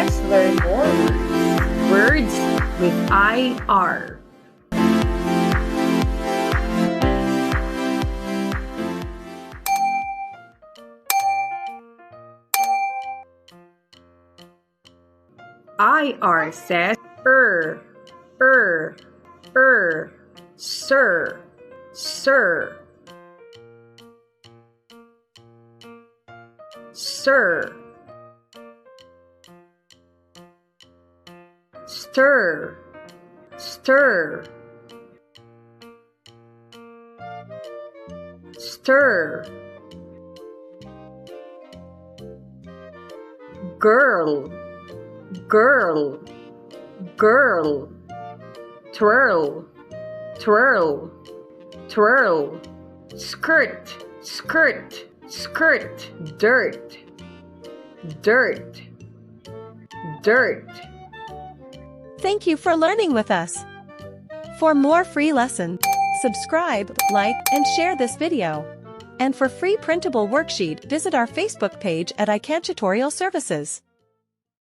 Let's learn more words with IR. IR says sir, sir, sir, stir, stir, stir, girl, girl, girl, twirl, twirl, twirl, skirt, skirt, skirt, dirt, dirt, dirt. Thank you for learning with us. For more free lessons, subscribe, like, and share this video. And for free printable worksheet, visit our Facebook page at iCan Tutorial Services.